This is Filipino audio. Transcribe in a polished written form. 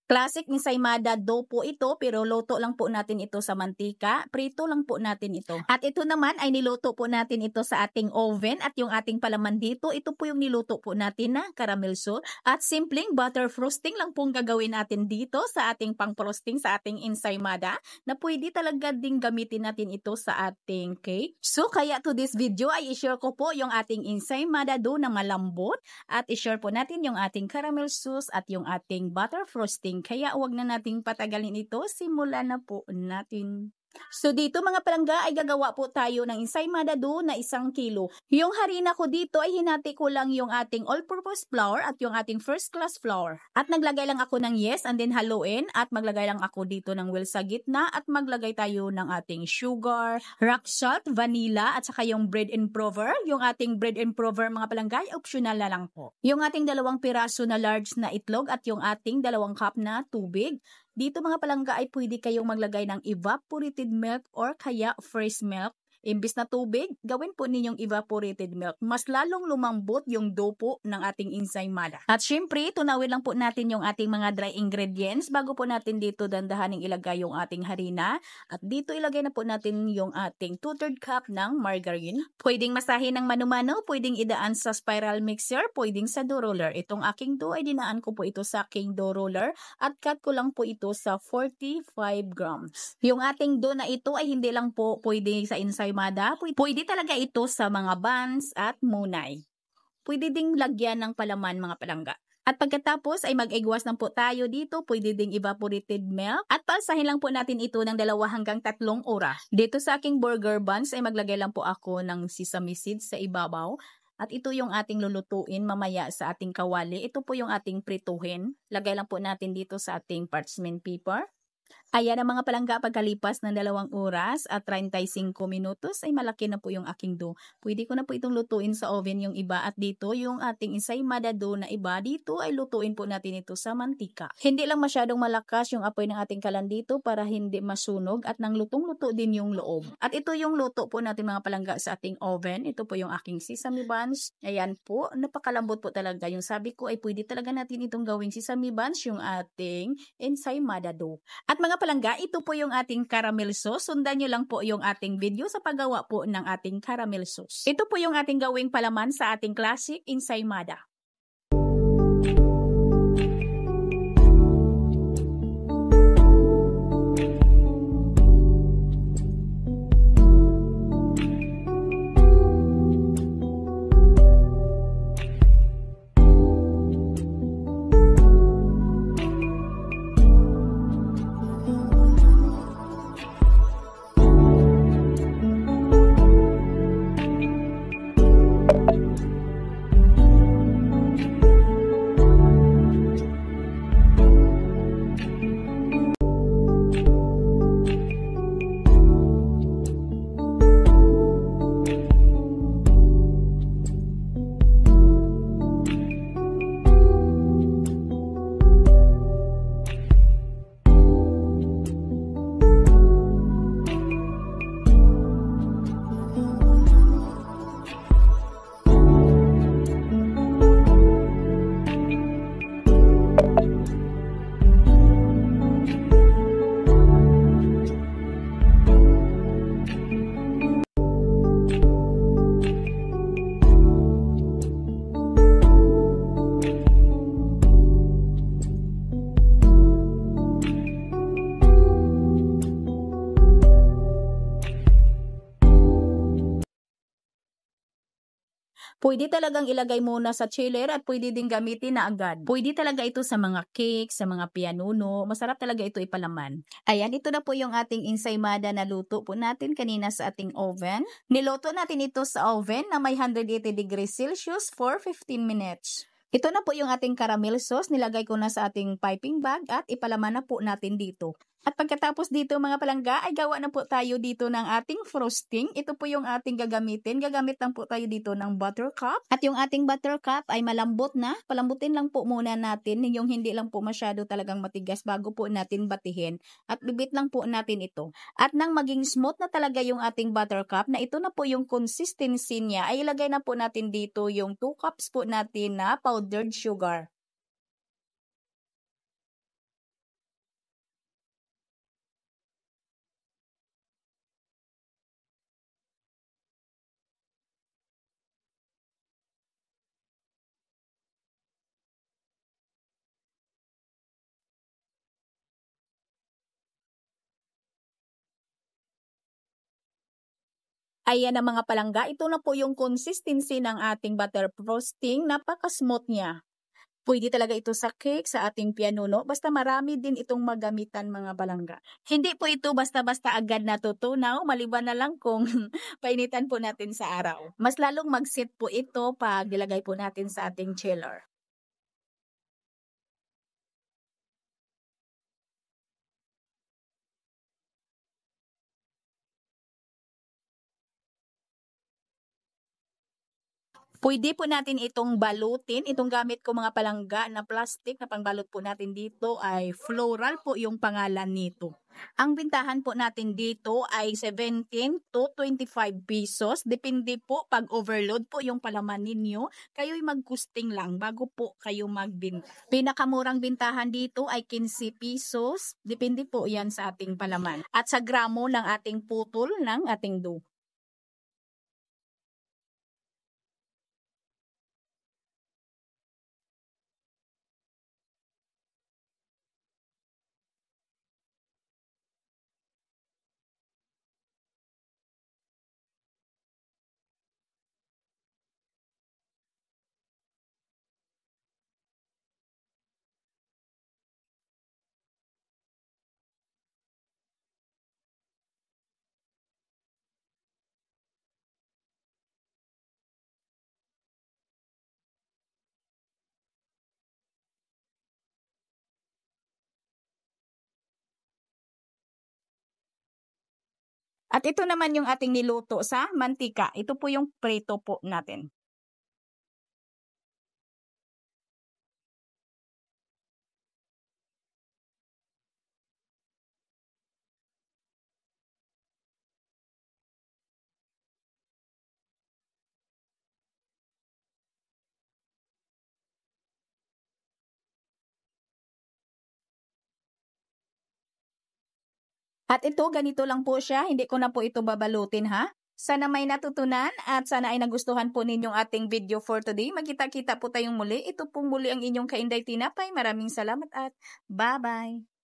Classic ensaymada dough po ito, pero luto lang po natin ito sa mantika. Prito lang po natin ito. At ito naman ay niluto po natin ito sa ating oven, at yung ating palaman dito, ito po yung niluto po natin na caramel sauce. At simpleng butter frosting lang pong gagawin natin dito sa ating pang-frosting sa ating ensaymada, na pwede talaga ding gamitin natin ito sa ating cake. So kaya to this video ay i-share ko po yung ating ensaymada dough na malambot, at i-share po natin yung ating caramel sauce at yung ating butter frosting. Kaya wag na nating patagalin ito, simulan na po natin. So dito mga palangga ay gagawa po tayo ng ensaymada dough na 1 kilo. Yung harina ko dito ay hinati ko lang yung ating all-purpose flour at yung ating first class flour. At naglagay lang ako ng yes and then haluin, at maglagay lang ako dito ng well sa gitna, at maglagay tayo ng ating sugar, rock salt, vanilla, at saka yung bread improver. Yung ating bread improver mga palangga ay optional na lang po. Yung ating 2 piraso na large na itlog at yung ating 2 cup na tubig. Dito mga palangga ay pwede kayong maglagay ng evaporated milk or kaya fresh milk. Imbis na tubig, gawin po ninyong evaporated milk. Mas lalong lumambot yung dough po ng ating ensaymada. At syempre, tunawin lang po natin yung ating mga dry ingredients bago po natin dito dandahaning ilagay yung ating harina. At dito ilagay na po natin yung ating 2/3 cup ng margarine. Pwedeng masahin ng mano-mano, pwedeng idaan sa spiral mixer, pwedeng sa dough roller. Itong aking dough ay dinaan ko po ito sa aking dough roller, at cut ko lang po ito sa 45 grams. Yung ating dough na ito ay hindi lang po pwede sa ensaymada, pwede talaga ito sa mga buns at munay. Pwede ding lagyan ng palaman mga palangga. At pagkatapos ay mag-igwas lang po tayo dito, pwede ding evaporated milk, at palsahin lang po natin ito ng 2 hanggang 3 oras. Dito sa aking burger buns ay maglagay lang po ako ng sesame seeds sa ibabaw. At ito yung ating lulutuin mamaya sa ating kawali. Ito po yung ating prituhin. Lagay lang po natin dito sa ating parchment paper. Ayan ang mga palangga, pagkalipas ng 2 oras at 35 minutos ay malaki na po yung aking dough. Pwede ko na po itong lutuin sa oven yung iba, at dito yung ating ensaymada dough na iba, dito ay lutuin po natin ito sa mantika. Hindi lang masyadong malakas yung apoy ng ating kalan dito para hindi masunog, at nang lutong-luto din yung loob. At ito yung luto po natin mga palangga sa ating oven. Ito po yung aking sesame buns. Ayan po, napakalambot po talaga. Yung sabi ko ay pwede talaga natin itong gawing sesame buns, yung ating ensaymada dough. At mga palangga, ito po yung ating caramel sauce. Sundan nyo lang po yung ating video sa paggawa po ng ating caramel sauce. Ito po yung ating gawing palaman sa ating classic ensaymada. Pwede talagang ilagay muna sa chiller, at pwede din gamitin na agad. Pwede talaga ito sa mga cake, sa mga pianuno. Masarap talaga ito ipalaman. Ayan, ito na po yung ating ensaymada na luto po natin kanina sa ating oven. Niluto natin ito sa oven na may 180 degrees Celsius for 15 minutes. Ito na po yung ating caramel sauce. Nilagay ko na sa ating piping bag, at ipalaman na po natin dito. At pagkatapos dito mga palangga ay gawa na po tayo dito ng ating frosting. Ito po yung ating gagamitin. Gagamit lang po tayo dito ng buttercup. At yung ating buttercup ay malambot na. Palambutin lang po muna natin. Yung hindi lang po masyado talagang matigas bago po natin batihin. At bibit lang po natin ito. At nang maging smooth na talaga yung ating buttercup, na ito na po yung consistency niya, ay ilagay na po natin dito yung 2 cups po natin na powdered sugar. Ayan ang mga palangga, ito na po yung consistency ng ating butter frosting, napaka-smooth niya. Pwede talaga ito sa cake, sa ating pianuno, basta marami din itong magamitan mga palangga. Hindi po ito basta-basta agad natutunaw, maliban na lang kung painitan po natin sa araw. Mas lalong mag-set po ito pag ilagay po natin sa ating chiller. Pwede po natin itong balutin, itong gamit ko mga palangga na plastic na pangbalot po natin dito ay floral po yung pangalan nito. Ang bintahan po natin dito ay 17 to 25 pesos. Depende po pag overload po yung palaman ninyo, kayo'y magkusting lang bago po kayo magbinta. Pinakamurang bintahan dito ay 15 pesos. Depende po yan sa ating palaman. At sa gramo ng ating putol ng ating dough. At ito naman yung ating niluto sa mantika. Ito po yung prito po natin. At ito, ganito lang po siya. Hindi ko na po ito babalutin ha. Sana may natutunan at sana ay nagustuhan po ninyong ating video for today. Magkita-kita po tayong muli. Ito pong muli ang inyong Kainday Tinapay. Maraming salamat at bye-bye.